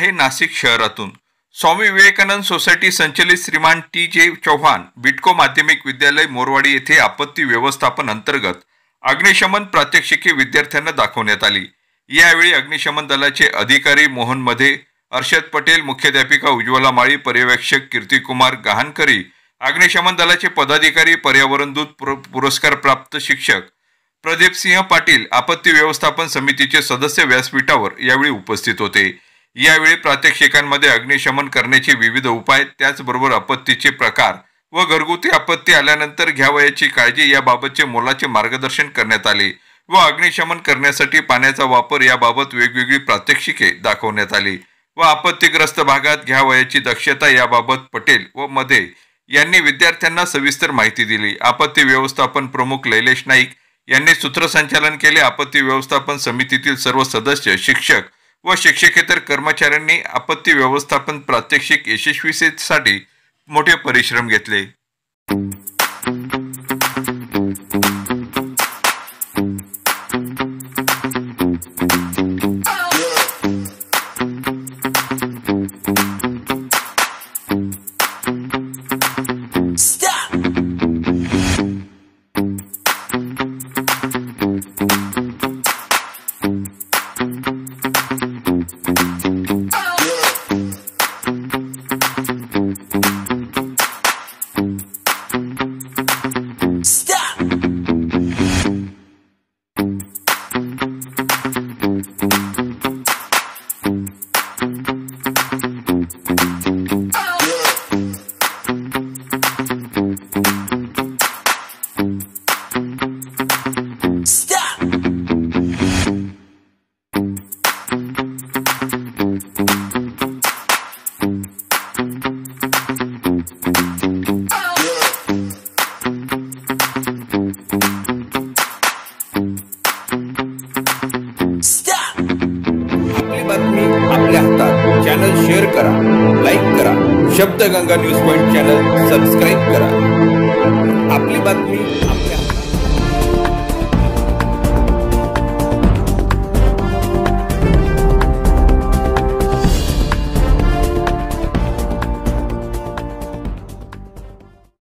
आहे नाशिक शहरातून। स्वामी विवेकानंद सोसायटी संचलित श्रीमान टी.जे. चौहान बिटको माध्यमिक विद्यालय मोरवाडी येथे आपत्ती व्यवस्थापन अंतर्गत अग्निशमन प्रात्यक्षिके विद्यार्थ्यांना दाखवण्यात आली। यावेळी अग्निशमन दलाचे अधिकारी मोहन मध्ये, अर्षद पटेल, मुख्याध्यापिका उज्ज्वला माळी, पर्यवेक्षक कीर्तिकुमार गहाणकरी, अग्निशमन दलाचे पदाधिकारी, पर्यावरण दूत पुरस्कार प्राप्त शिक्षक प्रदीप सिंह पाटील, आपत्ती व्यवस्थापन समितीचे सदस्य व्यासपीठावर यावेळी उपस्थित होते। यावेळी प्रात्यक्षिकांमध्ये अग्निशमन करण्याचे विविध उपाय, त्याचबरोबर आपत्तीचे प्रकार व घरगुती आपत्ती आल्यानंतर घ्यावयाची काळजी याबाबतचे मोलाचे मार्गदर्शन करण्यात आले व अग्निशमन करण्यासाठी पाण्याचा वापर याबाबत वेगवेगळी प्रात्यक्षिके दाखवण्यात आली व आपत्तीग्रस्त भागात घ्यावयाची दक्षता याबाबत पटेल व मध्ये यांनी विद्यार्थ्यांना सविस्तर माहिती दिली। आपत्ती व्यवस्थापन प्रमुख लैलेश नाईक यांनी सूत्रसंचालन केले। आपत्ती व्यवस्थापन समितीतील सर्व सदस्य, शिक्षक व शिक्षकेतर कर्मचाऱ्यांनी आपत्ती व्यवस्थापन प्रात्यक्षिक यशस्वीतेसाठी मोठे परिश्रम घेतले। आपल्या हातात। चॅनल शेअर करा, लाईक करा, Shabdganga news point channel subscribe करा। आपली बातमी